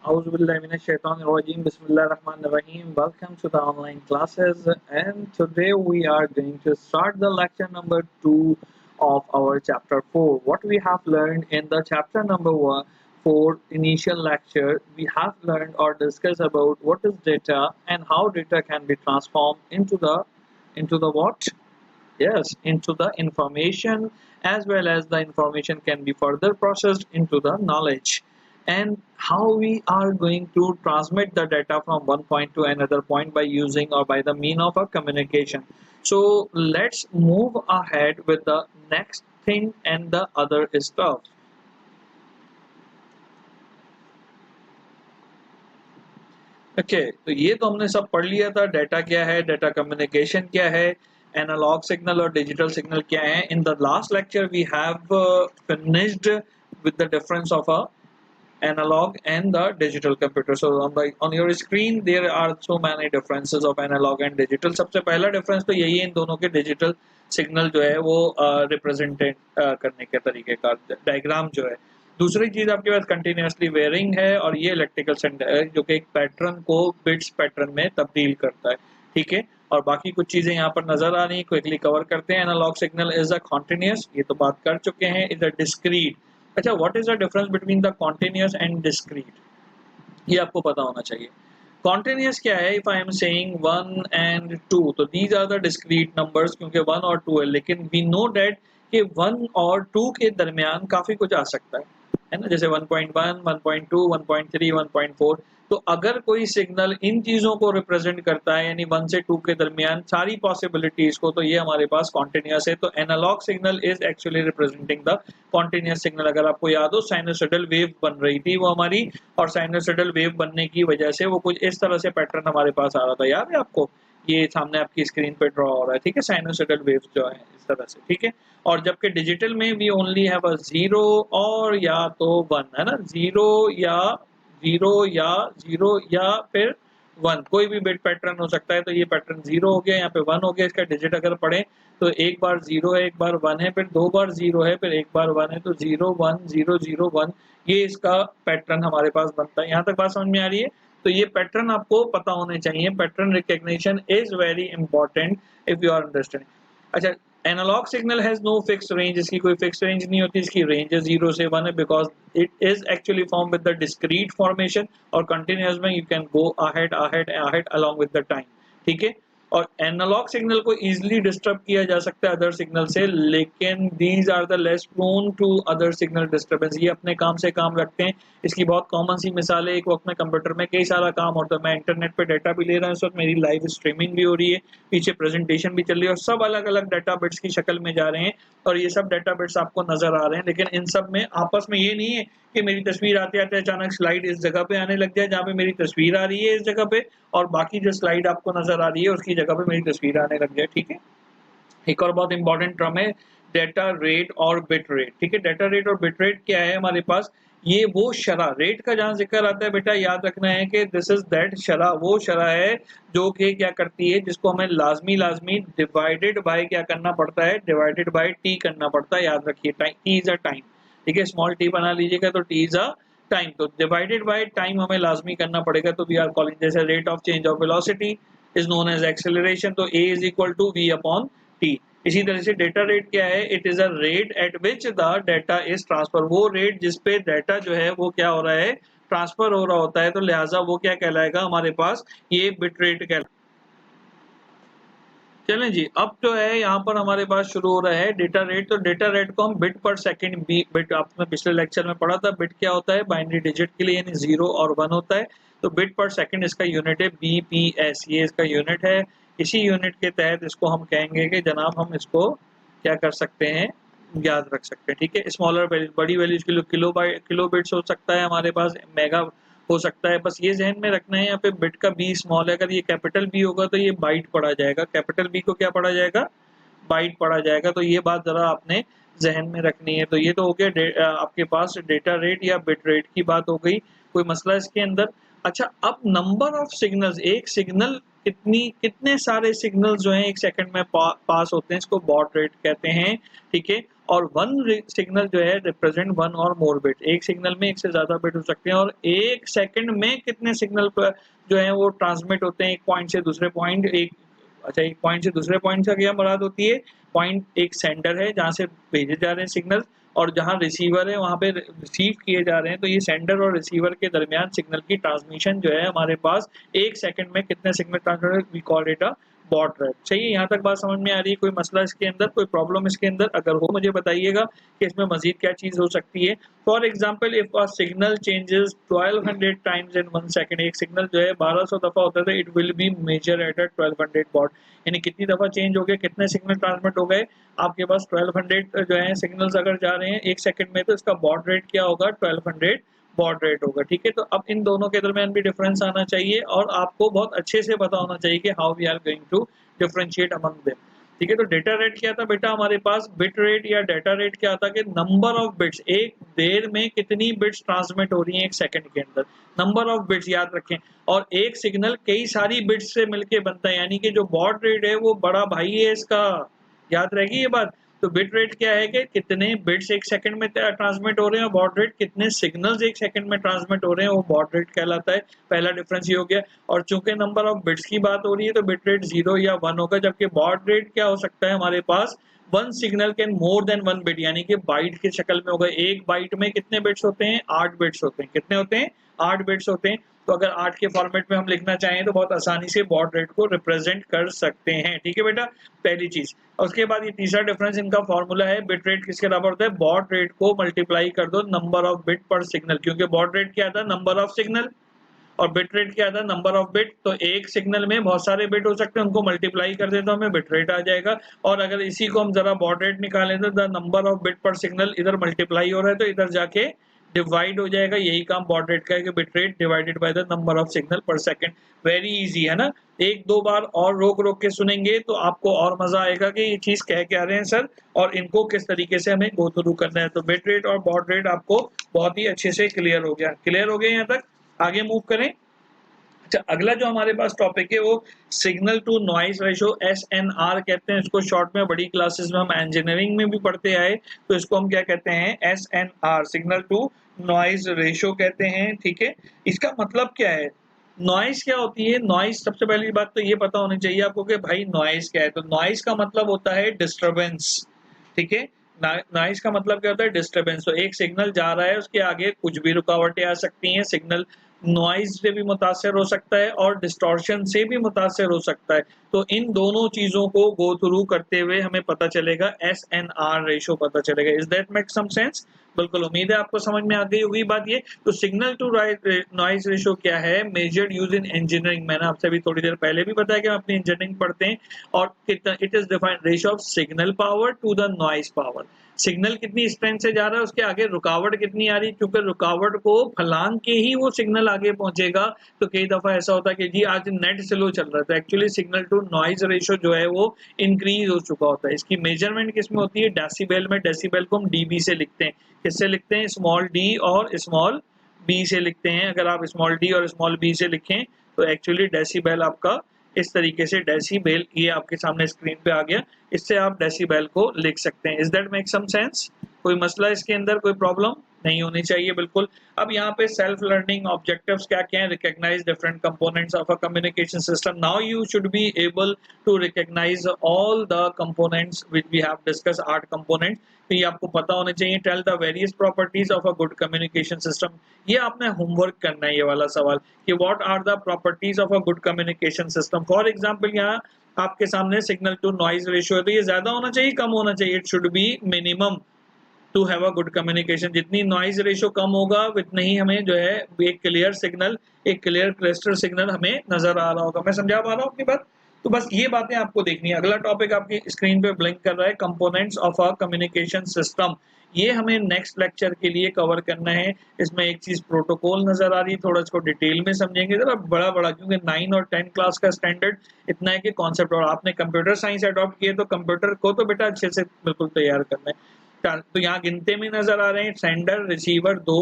Auzubillahiminash-shaytanir-rajim. Bismillahir-rahmanir-rahim. Welcome to the online classes, and today we are going to start the lecture number 2 of our chapter 4. What we have learned in the chapter number 4 initial lecture, we have learned or discussed about what is data and how data can be transformed into the what? Yes, into the information, as well as the information can be further processed into the knowledge, and how we are going to transmit the data from one point to another point by using or by the mean of a communication. So let's move ahead with the next thing and the other stuff. तो ये तो हमने सब पढ़ लिया था, data क्या है, डाटा कम्युनिकेशन क्या है, एनालॉग सिग्नल और डिजिटल सिग्नल क्या है. In the last lecture we have finished with the difference of a analog and the digital computer. So on your screen there are so many differences of analog and digital. सबसे पहला difference तो यही है इन दोनों के digital signal जो है वो represented करने के तरीके का diagram जो है. दूसरी चीज आपके पास कंटिन्यूसली वेयरिंग है और ये इलेक्ट्रिकल सेंटर है जो कि एक पैटर्न को बिट्स पैटर्न में तब्दील करता है. ठीक है, और बाकी कुछ चीजें यहाँ पर नजर आ रही हैं, क्विकली कवर करते हैं. Analog signal is a continuous, ये तो बात कर चुके हैं. Is a discrete. अच्छा, what is the difference between the continuous and discrete, ये आपको पता होना चाहिए. कॉन्टिन्यूस क्या है? If I am saying 1 and 2, तो these are the discrete numbers क्योंकि 1 और 2 है, लेकिन वी नो दैट कि 1 और 2 के दरमियान काफी कुछ आ सकता है ना, जैसे 1.1, 1.2, 1.3, 1.4. तो अगर कोई सिग्नल इन चीजों को रिप्रेजेंट करता है, यानी 1 से 2 के दरमियान सारी पॉसिबिलिटीज को, तो ये हमारे पास कॉन्टिन्यूस है. तो analog signal is actually representing the continuous signal. अगर आपको याद हो, साइनोसॉइडल वेव बन रही थी वो हमारी, और साइनोसॉइडल वेव बनने की वजह से वो कुछ इस तरह से पैटर्न हमारे पास आ रहा था. याद है आपको? ये सामने आपकी स्क्रीन पे ड्रॉ हो रहा है. ठीक है, साइनोसॉइडल वेव्स जो है इस तरह से. ठीक है, और जबकि डिजिटल में वी ओनली हैव अ 0 और या तो 1, है ना, 0 या फिर 1, कोई भी बिट पैटर्न हो सकता है. तो ये पैटर्न 0 हो गया, यहाँ पे 1 हो गया. इसका डिजिट अगर पढ़े तो एक बार 0 है, एक बार 1 है, फिर 2 बार 0 है, फिर एक बार 1 है. तो 0 1 0 0 1, ये इसका पैटर्न हमारे पास बनता है. यहाँ तक बात समझ में आ रही है? तो ये पैटर्न आपको पता होने चाहिए. Pattern recognition is very important if you are understanding. अच्छा, analog signal has no fix range, इसकी कोई फिक्स रेंज नहीं होती. इसकी रेंज है 0 से 1 है, because it is actually form with the discrete formation, और कंटिन्यूअस में you can go ahead along with the time. ठीक है, और एनालॉग सिग्नल को इजीली डिस्टर्ब किया जा सकता है अदर सिग्नल से, लेकिन these are the less prone to other signal disturbance. ये अपने काम से काम रखते हैं. इसकी बहुत कॉमन सी मिसाल है. एक वक्त में कंप्यूटर में कई सारा काम होता है, मैं इंटरनेट पे डाटा भी ले रहा हूँ, इस वक्त मेरी लाइव स्ट्रीमिंग भी हो रही है, पीछे प्रेजेंटेशन भी चल रही है, और सब अलग अलग डाटा बिट्स की शक्ल में जा रहे हैं, और ये सब डाटा बिट्स आपको नजर आ रहे हैं. लेकिन इन सब में आपस में ये नहीं है कि मेरी तस्वीर आते आते अचानक स्लाइड इस जगह पे आने लग जाए जहाँ पे मेरी तस्वीर आ रही है इस जगह पे, और बाकी जो स्लाइड आपको नजर आ रही है उसकी जगह पे मेरी तस्वीर आने लग जाए. ठीक है, एक और बहुत इंपॉर्टेंट टर्म है डेटा रेट और बिट रेट. ठीक है, डेटा रेट और बिट रेट क्या है हमारे पास? ये वो शरह, रेट का जहां जिक्र आता है बेटा, याद रखना है कि दिस इज दैट शरह, वो शरह है जो कि क्या करती है, जिसको हमें लाजमी डिवाइडेड बाय क्या करना पड़ता है, डिवाइडेड बाय टी करना पड़ता है. याद रखिए, time, T is a time. ठीक है, स्मॉल टी बना लीजिएगा तो टी इज अ टाइम. तो डिवाइडेड बाय टाइम हमें लाजमी करना पड़ेगा. तो वी आर कॉलिंग, जैसे rate of change of velocity is known as acceleration, तो A is equal to V upon T. इसी तरह से डेटा रेट क्या है? It is a rate at which the data is transfer, वो rate जिसपे data जो है वो क्या हो रहा है, ट्रांसफर हो रहा होता है. तो लिहाजा वो क्या कहलाएगा हमारे पास, ये बिट रेट कहलाएगा. चलें जी, अब जो है यहाँ पर हमारे पास शुरू हो रहा है डेटा रेट. तो डेटा रेट को हम बिट पर सेकंड, बिट आपने पिछले लेक्चर में पढ़ा था, बिट क्या होता है, बाइनरी डिजिट के लिए, यानी 0 और 1 होता है. तो बिट पर सेकंड इसका यूनिट है बीपीएस, ये इसका यूनिट है. इसी यूनिट के तहत इसको हम कहेंगे कि जनाब हम इसको क्या कर सकते हैं, याद रख सकते हैं. ठीक है, स्मॉलर वैल्यूज, बड़ी वैल्यूज के लिए किलो बिट्स हो सकता है हमारे पास, मेगा हो सकता है. बस ये जहन में रखना है, यहाँ पे बिट का बी स्मॉल है, अगर ये कैपिटल बी होगा तो ये बाइट पढ़ा जाएगा, कैपिटल बी को क्या पढ़ा जाएगा, बाइट पढ़ा जाएगा. तो ये बात जरा आपने जहन में रखनी है. तो ये तो हो गया आपके पास डेटा रेट या बिट रेट की बात हो गई. कोई मसला इसके अंदर? अच्छा, अब नंबर ऑफ सिग्नल्स, एक सिग्नल कितने सारे सिग्नल्स जो हैं एक सेकंड में पास होते हैं, इसको बॉड रेट कहते हैं. ठीक है, और वन सिग्नल जो है रिप्रेजेंट वन और मोर बिट। एक सिग्नल में एक से ज्यादा बिट हो सकते हैं और एक सेकंड में कितने सिग्नल पर जो है वो ट्रांसमिट होते हैं एक पॉइंट से दूसरे पॉइंट। एक पॉइंट से दूसरे पॉइंट से क्या मुराद होती है, पॉइंट एक सेंडर है जहाँ से भेजे जा रहे हैं सिग्नल, और जहाँ रिसीवर है वहाँ पे रिसीव किए जा रहे हैं। तो ये सेंडर और रिसीवर के दरमियान सिग्नल की ट्रांसमिशन जो है हमारे पास एक सेकंड में कितने signal transmit, we call it a baud rate. सही है, यहाँ तक बात समझ में आ रही है? कोई मसला इसके अंदर, कोई प्रॉब्लम इसके अंदर? अगर हो मुझे बताइएगा कि इसमें मजीद क्या चीज हो सकती है। For example if a signal changes 1200 times in 1 second, एक सिग्नल जो है 1200 दफा होता है, तो it will be measure at a 1200 baud. यानी कितनी दफा चेंज हो गए, कितने सिग्नल ट्रांसमिट हो गए आपके पास 1200 जो है सिग्नल्स अगर जा रहे हैं एक सेकंड में, तो इसका बॉड रेट क्या होगा, 1200 बॉड रेट होगा। ठीक है, तो अब इन दोनों के दरमियान भी डिफरेंस आना चाहिए और आपको बहुत अच्छे से पता होना चाहिए कि how we are going to differentiate among them. ठीक है, तो डेटा रेट क्या था बेटा हमारे पास, बिट रेट या डेटा रेट क्या था कि नंबर ऑफ बिट्स, एक देर में कितनी बिट्स ट्रांसमिट हो रही हैं एक सेकंड के अंदर, नंबर ऑफ बिट्स याद रखें। और एक सिग्नल कई सारी बिट्स से मिलके बनता है, यानी कि जो बॉड रेट है वो बड़ा भाई है इसका, याद रहेगी ये बात। तो बिट रेट क्या है कि कितने बिट्स एक सेकंड में ट्रांसमिट हो रहे हैं, और बॉड रेट कितने सिग्नल्स एक सेकंड में ट्रांसमिट हो रहे हैं, वो बॉड रेट कहलाता है। पहला डिफरेंस ये हो गया। और चूंकि नंबर ऑफ बिट्स की बात हो रही है तो बिट रेट 0 या 1 होगा, जबकि बॉड रेट क्या हो सकता है हमारे पास, one signal can more than one bit, यानी कि बाइट की शक्ल में होगा। एक बाइट में कितने बिट्स होते हैं, 8 बिट्स होते हैं। कितने होते हैं, 8 बिट्स होते हैं। तो अगर 8 के फॉर्मेट में हम लिखना चाहें तो बहुत आसानी से बॉड रेट को रिप्रेजेंट कर सकते हैं। ठीक है बेटा, पहली चीज। उसके बाद ये तीसरा डिफरेंस इनका फॉर्मूला है, बिट रेट किसके बराबर होता है, बॉड रेट को मल्टीप्लाई कर दो नंबर ऑफ बिट पर सिग्नल, क्योंकि बॉड रेट क्या था, नंबर ऑफ सिग्नल, और बिट रेट क्या था, नंबर ऑफ बिट। तो एक सिग्नल में बहुत सारे बिट हो सकते हैं, उनको मल्टीप्लाई कर देता हूं, हमें बिट रेट आ जाएगा। और अगर इसी को हम जरा बॉड रेट निकालें तो द नंबर ऑफ बिट पर सिग्नल, इधर मल्टीप्लाई हो रहा है तो इधर जाके डिवाइड हो जाएगा। यही काम बॉड रेट का है कि bit rate divided by the number of signal पर सेकंड। वेरी इजी है ना। एक दो बार और रोक रोक के सुनेंगे तो आपको और मजा आएगा कि ये चीज कह क्या रहे हैं सर, और इनको किस तरीके से हमें गो थ्रू करना है। तो बिट रेट और बॉड रेट आपको बहुत ही अच्छे से क्लियर हो गया। क्लियर हो गया यहाँ तक, आगे मूव करें। अच्छा, अगला जो हमारे पास टॉपिक है वो signal to noise ratio, SNR कहते हैं इसको शॉर्ट में। बड़ी क्लासेस में हम इंजीनियरिंग में भी पढ़ते आए, तो इसको हम क्या कहते हैं, SNR, signal to noise ratio कहते हैं। ठीक है, इसका मतलब क्या है, नॉइज क्या होती है। नॉइज, सबसे पहली बात तो ये पता होनी चाहिए आपको कि भाई नॉइज क्या है। तो नॉइज का मतलब होता है डिस्टरबेंस। ठीक है, नॉइज का मतलब क्या होता है, डिस्टरबेंस। तो एक सिग्नल जा रहा है, उसके आगे कुछ भी रुकावटें आ सकती हैं, सिग्नल नॉइज से भी मुतासर हो सकता है और डिस्टॉर्शन से भी मुतासर हो सकता है। तो इन दोनों चीजों को गो थ्रू करते हुए हमें पता चलेगा, SNR रेशो पता चलेगा। Is that make some sense? बिल्कुल, उम्मीद है आपको समझ में आ गई होगी बात ये। तो सिग्नल टू नॉइज रेशो क्या है, मेजर्ड यूज इन इंजीनियरिंग। मैंने आपसे अभी थोड़ी देर पहले भी बताया कि हम अपनी इंजीनियरिंग पढ़ते हैं। और it is defined ratio of signal power to the noise power. Signal कितनी स्ट्रेंथ से जा रहा है, उसके आगे रुकावट कितनी आ रही है, क्योंकि रुकावट को फलांग के ही वो सिग्नल आगे पहुंचेगा। तो कई दफा ऐसा होता है कि जी आज नेट स्लो चल रहा था, actually signal to noise ratio जो है वो इंक्रीज हो चुका होता है। इसकी मेजरमेंट किसमें होती है, डेसिबल में। डेसिबल को हम डीबी से लिखते हैं। किससे लिखते हैं, स्मॉल डी और स्मॉल बी से लिखते हैं। अगर आप स्मॉल डी और स्मॉल बी से लिखें तो एक्चुअली डेसिबल आपका इस तरीके से, डेसिबल, ये आपके सामने स्क्रीन पे आ गया, इससे आप डेसिबल को लिख सकते हैं। Is that make some sense? कोई मसला इसके अंदर, कोई प्रॉब्लम नहीं होनी चाहिए, बिल्कुल। अब यहाँ पे सेल्फ लर्निंग ऑब्जेक्टिव्स क्या क्या है, recognize different components of a communication system. Now you should be able to recognize all the components which we have discuss, 8 component. तो ये आपको पता होने चाहिए। Tell the various properties of a good communication system. ये आपने homework करना है, ये वाला सवाल कि what are the properties of a good communication system. For example यहाँ आपके सामने सिग्नल टू नॉइज रेशियो है, तो ये ज्यादा होना चाहिए, कम होना चाहिए, it should be minimum to have a good communication. जितनी नॉइज रेशियो कम होगा उतना ही हमें जो है एक क्लियर सिग्नल, एक क्लियर क्लस्टर सिग्नल हमें नजर आ रहा होगा। मैं समझा पा रहा हूँ अपनी बात? तो बस ये बातें आपको देखनी है। अगला टॉपिक आपकी स्क्रीन पे ब्लिंक कर रहा है, components of a communication system. ये हमें नेक्स्ट लेक्चर के लिए कवर करना है। इसमें एक चीज प्रोटोकॉल नजर आ रही है, थोड़ा इसको डिटेल में समझेंगे जरा, बड़ा बड़ा, क्योंकि 9 और 10 क्लास का स्टैंडर्ड इतना है कि कॉन्सेप्ट, और आपने कंप्यूटर साइंस अडॉप्ट किए तो कंप्यूटर को तो बेटा अच्छे से बिल्कुल तैयार करना है। तो यहाँ गिनते में नजर आ रहे हैं, sender, receiver 2,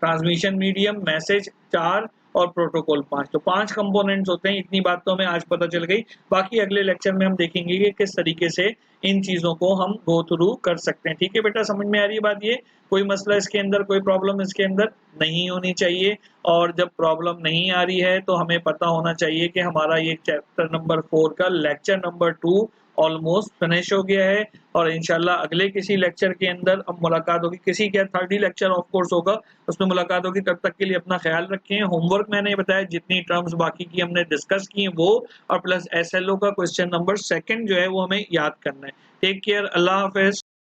transmission medium, message 4, और प्रोटोकॉल 5। तो 5 कंपोनेंट्स होते हैं, इतनी बात तो हमें आज पता चल गई। बाकी अगले लेक्चर में हम देखेंगे कि किस तरीके से इन चीज़ों को हम गो थ्रू कर सकते हैं। ठीक है बेटा, समझ में आ रही है बात? ये कोई मसला इसके अंदर, कोई प्रॉब्लम इसके अंदर नहीं होनी चाहिए। और जब प्रॉब्लम नहीं आ रही है तो हमें पता होना चाहिए कि हमारा ये चैप्टर नंबर 4 का लेक्चर नंबर 2 ऑलमोस्ट फिनिश हो गया है। और इंशाल्लाह अगले किसी लेक्चर के अंदर अब मुलाकात होगी। किसी का 30 लेक्चर ऑफ कोर्स होगा, उसमें मुलाकात होगी। तब तक के लिए अपना ख्याल रखें। होमवर्क मैंने बताया, जितनी टर्म्स बाकी की हमने डिस्कस की हैं वो, और प्लस SLO का क्वेश्चन नंबर 2 जो है वो हमें याद करना है। टेक केयर, अल्लाह हाफिज।